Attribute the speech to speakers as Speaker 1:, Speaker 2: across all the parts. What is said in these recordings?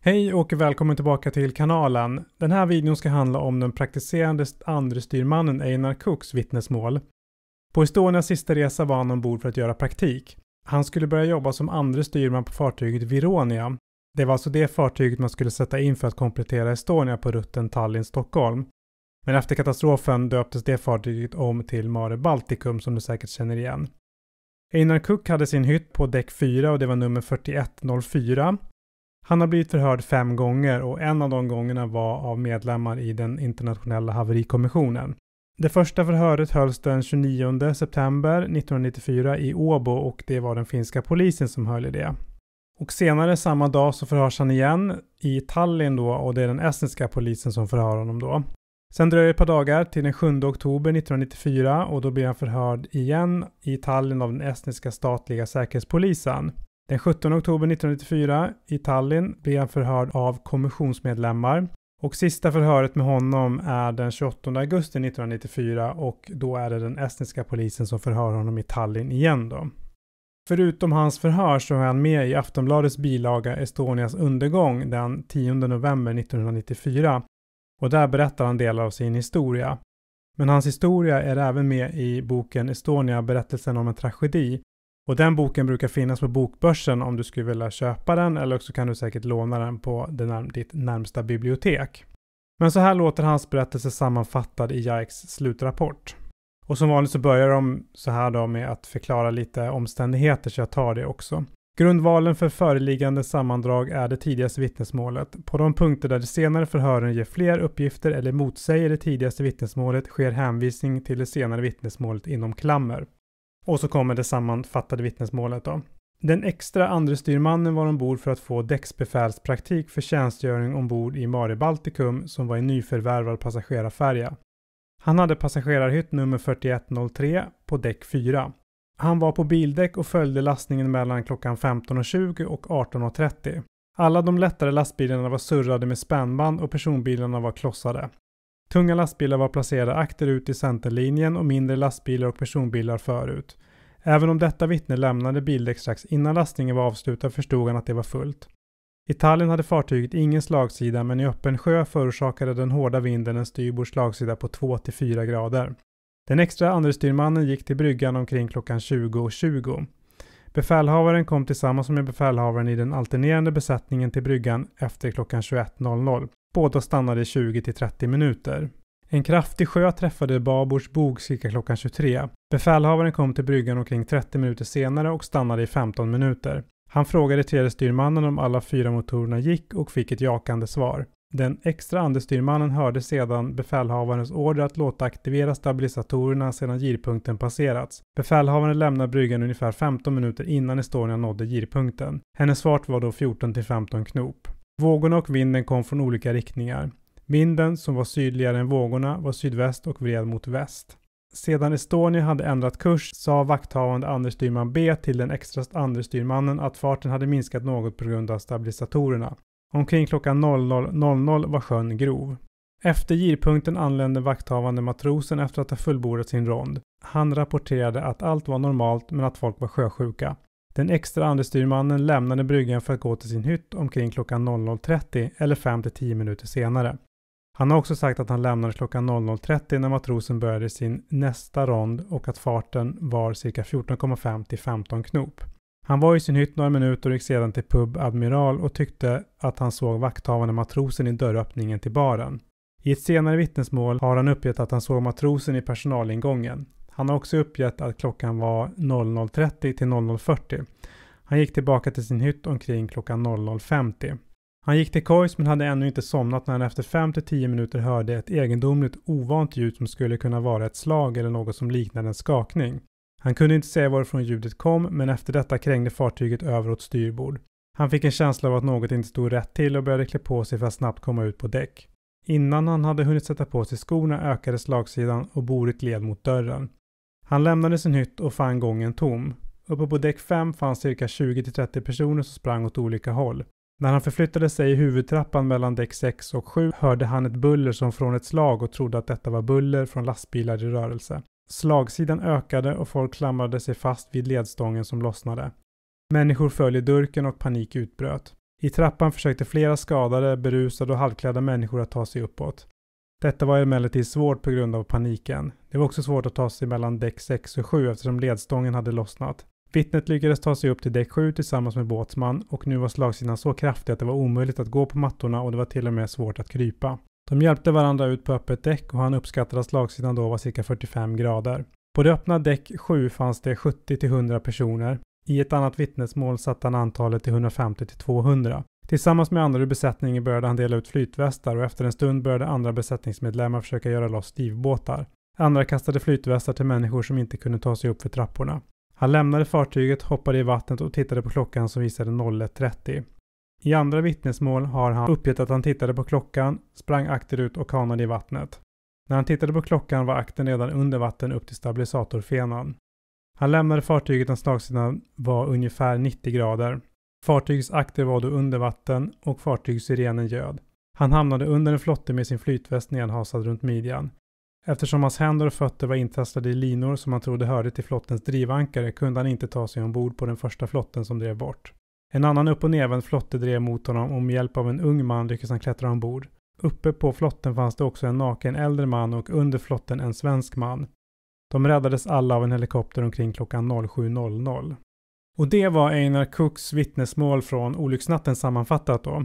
Speaker 1: Hej och välkommen tillbaka till kanalen. Den här videon ska handla om den praktiserande andre styrmannen Einar Cooks vittnesmål. På Estonias sista resa var han ombord för att göra praktik. Han skulle börja jobba som andre styrman på fartyget Vironia. Det var alltså det fartyget man skulle sätta in för att komplettera Estonia på rutten Tallinn-Stockholm. Men efter katastrofen döptes det fartyget om till Mare Balticum som du säkert känner igen. Einar Cook hade sin hytt på däck 4 och det var nummer 4104. Han har blivit förhörd 5 gånger och en av de gångerna var av medlemmar i den internationella haverikommissionen. Det första förhöret hölls den 29 september 1994 i Åbo och det var den finska polisen som höll i det. Och senare samma dag så förhörs han igen i Tallinn då och det är den estniska polisen som förhör honom då. Sen dröjer ett par dagar till den 7 oktober 1994 och då blir han förhörd igen i Tallinn av den estniska statliga säkerhetspolisen. Den 17 oktober 1994 i Tallinn blir han förhörd av kommissionsmedlemmar och sista förhöret med honom är den 28 augusti 1994 och då är det den estniska polisen som förhör honom i Tallinn igen då. Förutom hans förhör så är han med i Aftonbladets bilaga Estonias undergång den 10 november 1994 och där berättar han delar av sin historia. Men hans historia är även med i boken Estonia, berättelsen om en tragedi. Och den boken brukar finnas på bokbörsen om du skulle vilja köpa den eller också kan du säkert låna den på ditt närmsta bibliotek. Men så här låter hans berättelse sammanfattad i JAICs slutrapport. Och som vanligt så börjar de så här då med att förklara lite omständigheter så jag tar det också. Grundvalen för föreliggande sammandrag är det tidigaste vittnesmålet. På de punkter där det senare förhören ger fler uppgifter eller motsäger det tidigaste vittnesmålet sker hänvisning till det senare vittnesmålet inom klammer. Och så kommer det sammanfattade vittnesmålet då. Den extra andre styrmannen var ombord för att få däcksbefälspraktik för tjänstgöring ombord i Mare Balticum som var en nyförvärvad passagerarfärja. Han hade passagerarhytt nummer 4103 på däck 4. Han var på bildäck och följde lastningen mellan klockan 15.20 och 18.30. Alla de lättare lastbilarna var surrade med spännband och personbilarna var klossade. Tunga lastbilar var placerade akterut i centerlinjen och mindre lastbilar och personbilar förut. Även om detta vittne lämnade bildäck strax innan lastningen var avslutad förstod han att det var fullt. I Tallinn hade fartyget ingen slagsida men i öppen sjö förorsakade den hårda vinden en styrbord slagsida på 2-4 grader. Den extra andre styrmannen gick till bryggan omkring klockan 20.20. Befälhavaren kom tillsammans med befälhavaren i den alternerande besättningen till bryggan efter klockan 21.00. Båda stannade i 20-30 minuter. En kraftig sjö träffade Babords bog cirka klockan 23. Befälhavaren kom till bryggan omkring 30 minuter senare och stannade i 15 minuter. Han frågade tredje styrmannen om alla 4 motorerna gick och fick ett jakande svar. Den extra andre styrmannen hörde sedan befälhavarens order att låta aktivera stabilisatorerna sedan girpunkten passerats. Befälhavaren lämnade bryggan ungefär 15 minuter innan Estonia nådde girpunkten. Hennes fart var då 14-15 knop. Vågorna och vinden kom från olika riktningar. Vinden, som var sydligare än vågorna, var sydväst och vred mot väst. Sedan Estonia hade ändrat kurs sa vakthavande andre styrman B till den extra andre styrmannen att farten hade minskat något på grund av stabilisatorerna. Omkring klockan 00.00 var sjön grov. Efter girpunkten anlände vakthavande matrosen efter att ha fullbordat sin rond. Han rapporterade att allt var normalt men att folk var sjösjuka. Den extra andre styrmannen lämnade bryggan för att gå till sin hytt omkring klockan 00.30 eller 5-10 minuter senare. Han har också sagt att han lämnade klockan 00.30 när matrosen började sin nästa rond och att farten var cirka 14,5-15 knop. Han var i sin hytt några minuter och gick sedan till pub Admiral och tyckte att han såg vakthavande matrosen i dörröppningen till baren. I ett senare vittnesmål har han uppgett att han såg matrosen i personalingången. Han har också uppgett att klockan var 00.30 till 00.40. Han gick tillbaka till sin hytt omkring klockan 00.50. Han gick till kojs men hade ännu inte somnat när han efter 5-10 minuter hörde ett egendomligt ovant ljud som skulle kunna vara ett slag eller något som liknade en skakning. Han kunde inte säga varifrån ljudet kom men efter detta krängde fartyget över åt styrbord. Han fick en känsla av att något inte stod rätt till och började klä på sig för att snabbt komma ut på däck. Innan han hade hunnit sätta på sig skorna ökade slagsidan och bordet gled mot dörren. Han lämnade sin hytt och fann gången tom. Uppe på däck 5 fanns cirka 20-30 personer som sprang åt olika håll. När han förflyttade sig i huvudtrappan mellan däck 6 och 7 hörde han ett buller som från ett slag och trodde att detta var buller från lastbilar i rörelse. Slagsidan ökade och folk klamrade sig fast vid ledstången som lossnade. Människor föll i durken och panik utbröt. I trappan försökte flera skadade, berusade och halvklädda människor att ta sig uppåt. Detta var emellertid svårt på grund av paniken. Det var också svårt att ta sig mellan däck 6 och 7 eftersom ledstången hade lossnat. Vittnet lyckades ta sig upp till däck 7 tillsammans med båtsman och nu var slagsidan så kraftig att det var omöjligt att gå på mattorna och det var till och med svårt att krypa. De hjälpte varandra ut på öppet däck och han uppskattade att slagsidan då var cirka 45 grader. På det öppna däck 7 fanns det 70-100 personer. I ett annat vittnesmål satte han antalet till 150-200. Tillsammans med andra ur besättningen började han dela ut flytvästar och efter en stund började andra besättningsmedlemmar försöka göra loss livbåtar. Andra kastade flytvästar till människor som inte kunde ta sig upp för trapporna. Han lämnade fartyget, hoppade i vattnet och tittade på klockan som visade 01:30. I andra vittnesmål har han uppgett att han tittade på klockan, sprang akterut och kanade i vattnet. När han tittade på klockan var akten redan under vatten upp till stabilisatorfenan. Han lämnade fartyget när slagsidan var ungefär 90 grader. Fartygets akter var då under vatten och fartygssirenen ljöd. Han hamnade under en flotte med sin flytväst nedhasad runt midjan. Eftersom hans händer och fötter var intrastade i linor som han trodde hörde till flottens drivankare kunde han inte ta sig ombord på den första flotten som drev bort. En annan upp- och nedvänd flotte drev mot honom och med hjälp av en ung man lyckades han klättra ombord. Uppe på flotten fanns det också en naken äldre man och under flotten en svensk man. De räddades alla av en helikopter omkring klockan 07:00. Och det var Einar Cooks vittnesmål från olycksnatten sammanfattat då.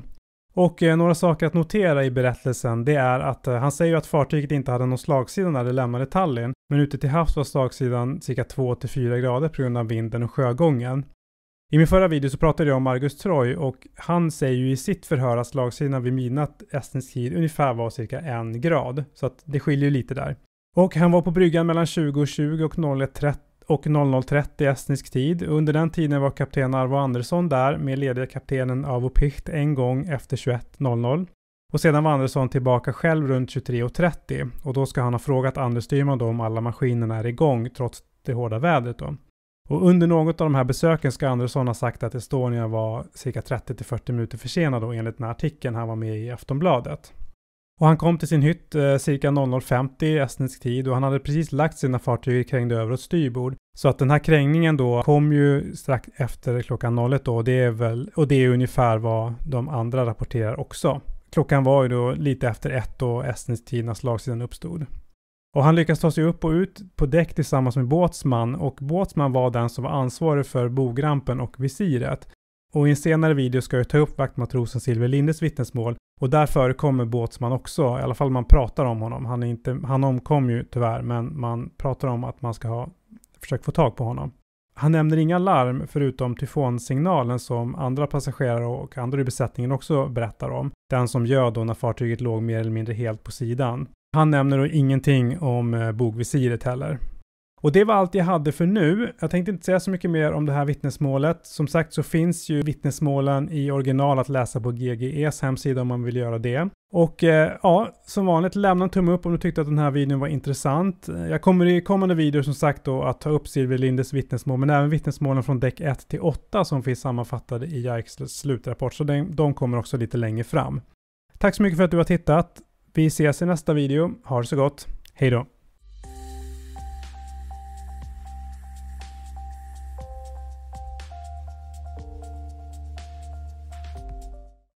Speaker 1: Och några saker att notera i berättelsen det är att han säger att fartyget inte hade någon slagsida när det lämnade Tallinn. Men ute till havs var slagsidan cirka 2-4 grader på grund av vinden och sjögången. I min förra video så pratade jag om Margus Troy och han säger ju i sitt förhör att slagsidan vid midnatt estnisk tid ungefär var cirka 1 grad. Så att det skiljer lite där. Och han var på bryggan mellan 20:20 och 00:30 estnisk tid. Under den tiden var kapten Arvo Andersson där med lediga kaptenen Avo Picht en gång efter 21:00. Och sedan var Andersson tillbaka själv runt 23:30 och då ska han ha frågat Anders Styrman då om alla maskinerna är igång trots det hårda vädret då. Och under något av de här besöken ska Andersson ha sagt att Estonia var cirka 30-40 minuter försenad då enligt den här artikeln han var med i Aftonbladet. Och han kom till sin hytt cirka 00:50 estnisk tid och han hade precis lagt sina fartyg krängde över åt styrbord. Så att den här krängningen då kom ju strax efter klockan 01 då och det är ungefär vad de andra rapporterar också. Klockan var ju då lite efter 1 då estnisk tid när slagsidan uppstod. Och han lyckas ta sig upp och ut på däck tillsammans med båtsman och båtsman var den som var ansvarig för bogrampen och visiret. Och i en senare video ska jag ta upp vaktmatrosen Silver Lindes vittnesmål och där förekommer båtsman också, i alla fall man pratar om honom. Han omkom ju tyvärr men man pratar om att man ska ha försökt få tag på honom. Han nämner inga larm förutom tyfonsignalen som andra passagerare och andra i besättningen också berättar om. Den som gör då när fartyget låg mer eller mindre helt på sidan. Han nämner då ingenting om bogvisiret heller. Och det var allt jag hade för nu. Jag tänkte inte säga så mycket mer om det här vittnesmålet. Som sagt så finns ju vittnesmålen i original att läsa på GGEs hemsida om man vill göra det. Och ja, som vanligt lämna en tumme upp om du tyckte att den här videon var intressant. Jag kommer i kommande videor som sagt då att ta upp Silver Lindes vittnesmål men även vittnesmålen från däck 1-8 som finns sammanfattade i Jerks slutrapport. Så de kommer också lite längre fram. Tack så mycket för att du har tittat. Vi ses i nästa video. Ha det så gott. Hej då!